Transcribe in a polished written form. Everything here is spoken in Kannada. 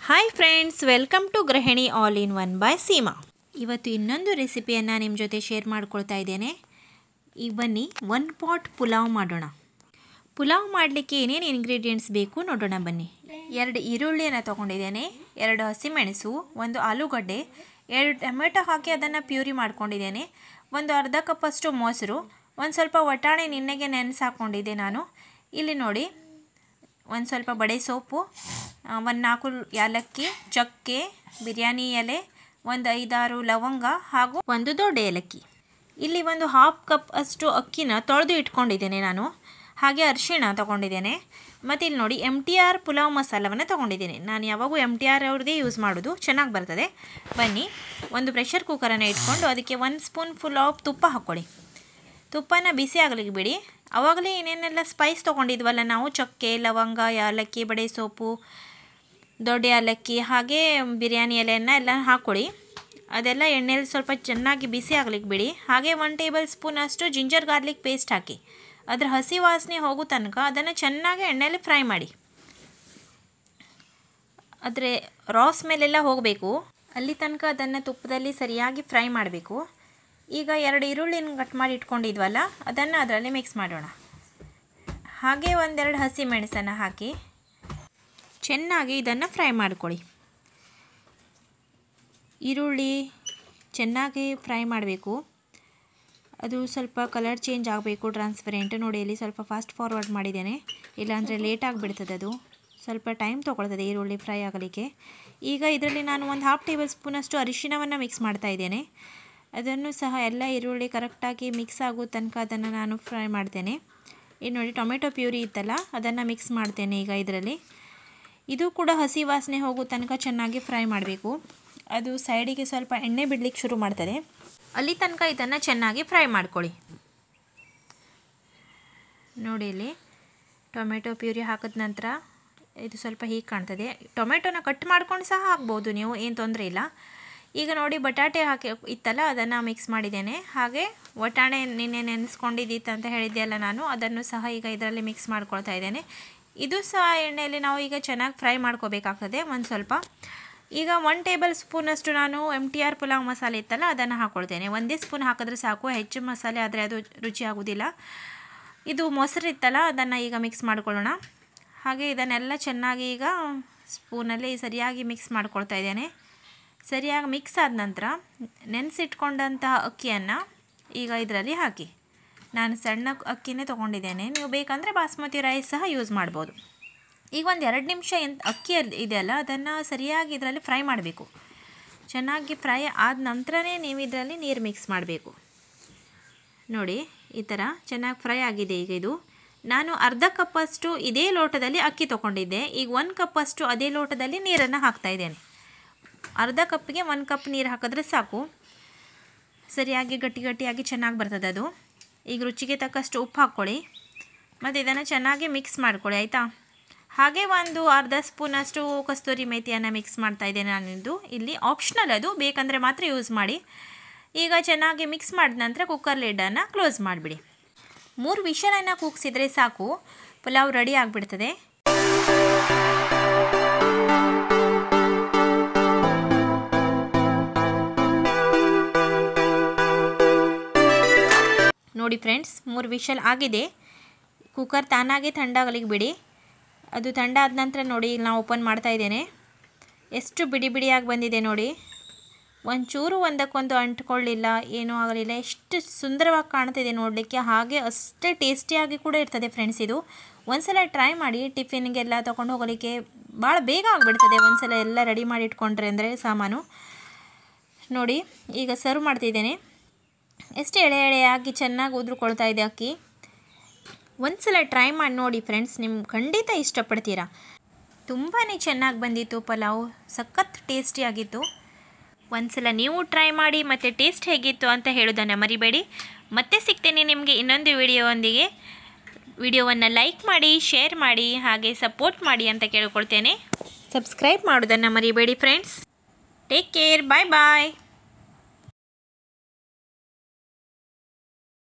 ಹಾಯ್ ಫ್ರೆಂಡ್ಸ್, ವೆಲ್ಕಮ್ ಟು ಗೃಹಿಣಿ all in one by Seema. ಇವತ್ತು ಇನ್ನೊಂದು ರೆಸಿಪಿಯನ್ನು ನಿಮ್ಮ ಜೊತೆ ಶೇರ್ ಮಾಡ್ಕೊಳ್ತಾ ಇದ್ದೇನೆ. ಈಗ ಬನ್ನಿ ಒಂದು ಪಾಟ್ ಪುಲಾವ್ ಮಾಡೋಣ. ಪುಲಾವ್ ಮಾಡಲಿಕ್ಕೆ ಏನೇನು ಇಂಗ್ರೀಡಿಯೆಂಟ್ಸ್ ಬೇಕು ನೋಡೋಣ ಬನ್ನಿ. 2 ಈರುಳ್ಳಿಯನ್ನು ತೊಗೊಂಡಿದ್ದೇನೆ, 2 ಹಸಿಮೆಣಸು, 1 ಆಲೂಗಡ್ಡೆ, 2 ಟೊಮೆಟೊ ಹಾಕಿ ಅದನ್ನು ಪ್ಯೂರಿ ಮಾಡ್ಕೊಂಡಿದ್ದೇನೆ, ಒಂದು ಅರ್ಧ ಕಪ್ಪಷ್ಟು ಮೊಸರು, ಒಂದು ಸ್ವಲ್ಪ ವಟಾಣೆ ನಿನ್ನೆಗೆ ನೆನೆಸಿ ಹಾಕ್ಕೊಂಡಿದ್ದೆ ನಾನು. ಇಲ್ಲಿ ನೋಡಿ, ಒಂದು ಸ್ವಲ್ಪ ಬಡೆ ಸೊಪ್ಪು, 4 ಏಲಕ್ಕಿ, ಚಕ್ಕೆ, ಬಿರಿಯಾನಿ ಎಲೆ, ಒಂದು 5-6 ಲವಂಗ ಹಾಗೂ ಒಂದು ದೊಡ್ಡ ಏಲಕ್ಕಿ. ಇಲ್ಲಿ ಒಂದು ½ ಕಪ್ ಅಷ್ಟು ಅಕ್ಕಿನ ತೊಳೆದು ಇಟ್ಕೊಂಡಿದ್ದೇನೆ ನಾನು. ಹಾಗೆ ಅರಿಶಿಣ ತೊಗೊಂಡಿದ್ದೇನೆ. ಮತ್ತು ಇಲ್ಲಿ ನೋಡಿ MTR ಪುಲಾವ್ ಮಸಾಲವನ್ನು ತೊಗೊಂಡಿದ್ದೇನೆ. ನಾನು ಯಾವಾಗೂ MTR ಅವ್ರದ್ದೇ ಯೂಸ್ ಮಾಡೋದು, ಚೆನ್ನಾಗಿ ಬರ್ತದೆ. ಬನ್ನಿ, ಒಂದು ಪ್ರೆಷರ್ ಕುಕ್ಕರನ್ನು ಇಟ್ಕೊಂಡು ಅದಕ್ಕೆ 1 ಸ್ಪೂನ್ ಫುಲ್ ಆಫ್ ತುಪ್ಪ ಹಾಕ್ಕೊಳ್ಳಿ. ತುಪ್ಪನ ಬಿಸಿ ಆಗಲಿಕ್ಕೆ ಬಿಡಿ. ಆವಾಗಲೇ ಏನೇನೆಲ್ಲ ಸ್ಪೈಸ್ ತೊಗೊಂಡಿದ್ವಲ್ಲ ನಾವು, ಚಕ್ಕೆ, ಲವಂಗ, ಏಲಕ್ಕಿ, ಬಡೆ ಸೊಪ್ಪು, ದೊಡ್ಡ ಏಲಕ್ಕಿ ಹಾಗೆ ಬಿರಿಯಾನಿ ಎಲೆಯನ್ನು ಎಲ್ಲ ಹಾಕ್ಕೊಳ್ಳಿ. ಅದೆಲ್ಲ ಎಣ್ಣೆಯಲ್ಲಿ ಸ್ವಲ್ಪ ಚೆನ್ನಾಗಿ ಬಿಸಿ ಆಗಲಿಕ್ಕೆ ಬಿಡಿ. ಹಾಗೆ 1 ಟೇಬಲ್ ಸ್ಪೂನ್ ಅಷ್ಟು ಜಿಂಜರ್ ಗಾರ್ಲಿಕ್ ಪೇಸ್ಟ್ ಹಾಕಿ ಅದರ ಹಸಿ ವಾಸನೆ ಹೋಗೋ ತನಕ ಅದನ್ನು ಚೆನ್ನಾಗಿ ಎಣ್ಣೆಯಲ್ಲಿ ಫ್ರೈ ಮಾಡಿ. ಅದರ ರಾ ಸ್ಮೆಲ್ಲೆಲ್ಲ ಹೋಗಬೇಕು, ಅಲ್ಲಿ ತನಕ ಅದನ್ನು ತುಪ್ಪದಲ್ಲಿ ಸರಿಯಾಗಿ ಫ್ರೈ ಮಾಡಬೇಕು. ಈಗ 2 ಈರುಳ್ಳಿನ ಕಟ್ ಮಾಡಿ ಇಟ್ಕೊಂಡಿದ್ವಲ್ಲ, ಅದನ್ನು ಅದರಲ್ಲಿ ಮಿಕ್ಸ್ ಮಾಡೋಣ. ಹಾಗೆ 1-2 ಹಸಿ ಮೆಣಸನ್ನು ಹಾಕಿ ಚೆನ್ನಾಗಿ ಇದನ್ನು ಫ್ರೈ ಮಾಡ್ಕೊಳ್ಳಿ. ಈರುಳ್ಳಿ ಚೆನ್ನಾಗಿ ಫ್ರೈ ಮಾಡಬೇಕು. ಅದು ಸ್ವಲ್ಪ ಕಲರ್ ಚೇಂಜ್ ಆಗಬೇಕು, ಟ್ರಾನ್ಸ್ಪರೆಂಟ್. ನೋಡಿ, ಇಲ್ಲಿ ಸ್ವಲ್ಪ ಫಾಸ್ಟ್ ಫಾರ್ವರ್ಡ್ ಮಾಡಿದ್ದೇನೆ, ಇಲ್ಲಾಂದರೆ ಲೇಟ್ ಆಗಿಬಿಡ್ತದೆ. ಅದು ಸ್ವಲ್ಪ ಟೈಮ್ ತೊಗೊಳ್ತದೆ ಈರುಳ್ಳಿ ಫ್ರೈ ಆಗಲಿಕ್ಕೆ. ಈಗ ಇದರಲ್ಲಿ ನಾನು ಒಂದು ½ ಟೇಬಲ್ ಸ್ಪೂನಷ್ಟು ಅರಿಶಿಣವನ್ನು ಮಿಕ್ಸ್ ಮಾಡ್ತಾ ಇದ್ದೇನೆ. ಅದನ್ನು ಸಹ ಎಲ್ಲ ಈರುಳ್ಳಿ ಕರೆಕ್ಟಾಗಿ ಮಿಕ್ಸ್ ಆಗೋ ತನಕ ಅದನ್ನು ನಾನು ಫ್ರೈ ಮಾಡ್ತೇನೆ. ಈಗ ನೋಡಿ, ಟೊಮೆಟೊ ಪ್ಯೂರಿ ಇತ್ತಲ್ಲ, ಅದನ್ನು ಮಿಕ್ಸ್ ಮಾಡ್ತೇನೆ ಈಗ ಇದರಲ್ಲಿ. ಇದು ಕೂಡ ಹಸಿ ವಾಸನೆ ಹೋಗೋ ತನಕ ಚೆನ್ನಾಗಿ ಫ್ರೈ ಮಾಡಬೇಕು. ಅದು ಸೈಡಿಗೆ ಸ್ವಲ್ಪ ಎಣ್ಣೆ ಬಿಡಲಿಕ್ಕೆ ಶುರು ಮಾಡ್ತದೆ, ಅಲ್ಲಿ ತನಕ ಇದನ್ನು ಚೆನ್ನಾಗಿ ಫ್ರೈ ಮಾಡ್ಕೊಳ್ಳಿ. ನೋಡಿ, ಇಲ್ಲಿ ಟೊಮೆಟೊ ಪ್ಯೂರಿ ಹಾಕಿದ ನಂತರ ಇದು ಸ್ವಲ್ಪ ಹೀಗೆ ಕಾಣ್ತದೆ. ಟೊಮೆಟೊನ ಕಟ್ ಮಾಡ್ಕೊಂಡು ಸಹ ಹಾಕ್ಬೋದು ನೀವು, ಏನು ತೊಂದರೆ ಇಲ್ಲ. ಈಗ ನೋಡಿ, ಬಟಾಟೆ ಹಾಕಿ ಇತ್ತಲ್ಲ, ಅದನ್ನು ಮಿಕ್ಸ್ ಮಾಡಿದ್ದೇನೆ. ಹಾಗೆ ವಟಾಣೆ ನಿನ್ನೆ ನೆನೆಸ್ಕೊಂಡಿದ್ದಿತ್ತು ಅಂತ ಹೇಳಿದ್ದೆಲ್ಲ ನಾನು, ಅದನ್ನು ಸಹ ಈಗ ಇದರಲ್ಲಿ ಮಿಕ್ಸ್ ಮಾಡ್ಕೊಳ್ತಾ ಇದ್ದೇನೆ. ಇದು ಸಹ ಎಣ್ಣೆಯಲ್ಲಿ ನಾವು ಈಗ ಚೆನ್ನಾಗಿ ಫ್ರೈ ಮಾಡ್ಕೋಬೇಕಾಗ್ತದೆ ಒಂದು ಸ್ವಲ್ಪ. ಈಗ 1 ಟೇಬಲ್ ಸ್ಪೂನಷ್ಟು ನಾನು MTR ಪುಲಾವ್ ಮಸಾಲೆ ಇತ್ತಲ್ಲ, ಅದನ್ನು ಹಾಕ್ಕೊಳ್ತೇನೆ. 1 ಸ್ಪೂನ್ ಹಾಕಿದ್ರೆ ಸಾಕು, ಹೆಚ್ಚು ಮಸಾಲೆ ಆದರೆ ಅದು ರುಚಿ ಆಗೋದಿಲ್ಲ. ಇದು ಮೊಸರು ಇತ್ತಲ್ಲ, ಅದನ್ನು ಈಗ ಮಿಕ್ಸ್ ಮಾಡ್ಕೊಳ್ಳೋಣ. ಹಾಗೆ ಇದನ್ನೆಲ್ಲ ಚೆನ್ನಾಗಿ ಈಗ ಸ್ಪೂನಲ್ಲಿ ಸರಿಯಾಗಿ ಮಿಕ್ಸ್ ಮಾಡ್ಕೊಳ್ತಾ ಇದ್ದೇನೆ. ಸರಿಯಾಗಿ ಮಿಕ್ಸ್ ಆದ ನಂತರ ನೆನೆಸಿಟ್ಕೊಂಡಂತಹ ಅಕ್ಕಿಯನ್ನು ಈಗ ಇದರಲ್ಲಿ ಹಾಕಿ. ನಾನು ಸಣ್ಣ ಅಕ್ಕಿನೇ ತೊಗೊಂಡಿದ್ದೇನೆ, ನೀವು ಬೇಕಂದರೆ ಬಾಸ್ಮತಿ ರೈಸ್ ಸಹ ಯೂಸ್ ಮಾಡ್ಬೋದು. ಈಗ ಒಂದು 2 ನಿಮಿಷ ಅಕ್ಕಿ ಇದೆಯಲ್ಲ, ಅದನ್ನು ಸರಿಯಾಗಿ ಇದರಲ್ಲಿ ಫ್ರೈ ಮಾಡಬೇಕು. ಚೆನ್ನಾಗಿ ಫ್ರೈ ಆದ ನಂತರನೇ ನೀವು ಇದರಲ್ಲಿ ನೀರು ಮಿಕ್ಸ್ ಮಾಡಬೇಕು. ನೋಡಿ, ಈ ಥರ ಚೆನ್ನಾಗಿ ಫ್ರೈ ಆಗಿದೆ. ಈಗ ಇದು ನಾನು ಅರ್ಧ ಕಪ್ಪಷ್ಟು ಇದೇ ಲೋಟದಲ್ಲಿ ಅಕ್ಕಿ ತೊಗೊಂಡಿದ್ದೆ. ಈಗ 1 ಕಪ್ಪಷ್ಟು ಅದೇ ಲೋಟದಲ್ಲಿ ನೀರನ್ನು ಹಾಕ್ತಾಯಿದ್ದೇನೆ. ಅರ್ಧ ಕಪ್ಪಿಗೆ 1 ಕಪ್ ನೀರು ಹಾಕಿದ್ರೆ ಸಾಕು, ಸರಿಯಾಗಿ ಗಟ್ಟಿಯಾಗಿ ಚೆನ್ನಾಗಿ ಬರ್ತದೆ ಅದು. ಈಗ ರುಚಿಗೆ ತಕ್ಕಷ್ಟು ಉಪ್ಪು ಹಾಕ್ಕೊಳ್ಳಿ, ಮತ್ತು ಇದನ್ನು ಚೆನ್ನಾಗಿ ಮಿಕ್ಸ್ ಮಾಡ್ಕೊಳ್ಳಿ, ಆಯಿತಾ. ಹಾಗೆ ಒಂದು ಅರ್ಧ ಸ್ಪೂನಷ್ಟು ಕಸ್ತೂರಿ ಮೇಥಿಯನ್ನು ಮಿಕ್ಸ್ ಮಾಡ್ತಾಯಿದ್ದೇನೆ ನಾನಿದು. ಇಲ್ಲಿ ಆಪ್ಷನಲ್, ಅದು ಬೇಕಂದರೆ ಮಾತ್ರ ಯೂಸ್ ಮಾಡಿ. ಈಗ ಚೆನ್ನಾಗಿ ಮಿಕ್ಸ್ ಮಾಡಿದ ನಂತರ ಕುಕ್ಕರ್ ಲಿಡ್ಡನ್ನು ಕ್ಲೋಸ್ ಮಾಡಿಬಿಡಿ. 3 ವಿಷಲನ್ನು ಕೂಗಿಸಿದರೆ ಸಾಕು, ಪುಲಾವ್ ರೆಡಿ ಆಗಿಬಿಡ್ತದೆ. ನೋಡಿ ಫ್ರೆಂಡ್ಸ್, 3 ವಿಷಲ್ ಆಗಿದೆ. ಕುಕ್ಕರ್ ತಾನಾಗೆ ಥಂಡಾಗಲಿಕ್ಕೆ ಬಿಡಿ. ಅದು ಥಂಡ ಆದ ನಂತರ ನೋಡಿ, ನಾನು ಓಪನ್ ಮಾಡ್ತಾ ಇದ್ದೇನೆ. ಎಷ್ಟು ಬಿಡಿ ಬಿಡಿಯಾಗಿ ಬಂದಿದೆ ನೋಡಿ, ಒಂಚೂರು ಒಂದಕ್ಕೊಂದು ಅಂಟ್ಕೊಳ್ಳಿಲ್ಲ, ಏನೂ ಆಗಲಿಲ್ಲ. ಎಷ್ಟು ಸುಂದರವಾಗಿ ಕಾಣ್ತಿದೆ ನೋಡಲಿಕ್ಕೆ, ಹಾಗೆ ಅಷ್ಟೇ ಟೇಸ್ಟಿಯಾಗಿ ಕೂಡ ಇರ್ತದೆ ಫ್ರೆಂಡ್ಸ್. ಇದು ಒಂದ್ಸಲ ಟ್ರೈ ಮಾಡಿ. ಟಿಫಿನ್ಗೆಲ್ಲ ತೊಗೊಂಡು ಹೋಗಲಿಕ್ಕೆ ಭಾಳ ಬೇಗ ಆಗಿಬಿಡ್ತದೆ ಒಂದ್ಸಲ ಎಲ್ಲ ರೆಡಿ ಮಾಡಿ ಇಟ್ಕೊಂಡ್ರೆ ಅಂದರೆ ಸಾಮಾನು. ನೋಡಿ, ಈಗ ಸರ್ವ್ ಮಾಡ್ತಿದ್ದೇನೆ. ಎಷ್ಟು ಎಳೆಯಾಗಿ ಚೆನ್ನಾಗಿ ಉದುರ್ಕೊಳ್ತಾ ಇದೆ ಅಕ್ಕಿ. ಒಂದ್ಸಲ ಟ್ರೈ ಮಾಡಿ ನೋಡಿ ಫ್ರೆಂಡ್ಸ್, ನಿಮ್ಗೆ ಖಂಡಿತ ಇಷ್ಟಪಡ್ತೀರಾ. ತುಂಬಾ ಚೆನ್ನಾಗಿ ಬಂದಿತ್ತು ಪಲಾವ್, ಸಖತ್ ಟೇಸ್ಟಿಯಾಗಿತ್ತು. ಒಂದ್ಸಲ ನೀವು ಟ್ರೈ ಮಾಡಿ ಮತ್ತು ಟೇಸ್ಟ್ ಹೇಗಿತ್ತು ಅಂತ ಹೇಳೋದನ್ನು ಮರಿಬೇಡಿ. ಮತ್ತೆ ಸಿಗ್ತೇನೆ ನಿಮಗೆ ಇನ್ನೊಂದು ವಿಡಿಯೋವೊಂದಿಗೆ. ವಿಡಿಯೋವನ್ನು ಲೈಕ್ ಮಾಡಿ, ಶೇರ್ ಮಾಡಿ, ಹಾಗೆ ಸಪೋರ್ಟ್ ಮಾಡಿ ಅಂತ ಕೇಳ್ಕೊಳ್ತೇನೆ. ಸಬ್ಸ್ಕ್ರೈಬ್ ಮಾಡೋದನ್ನು ಮರಿಬೇಡಿ ಫ್ರೆಂಡ್ಸ್. ಟೇಕ್ ಕೇರ್, ಬಾಯ್ ಬಾಯ್.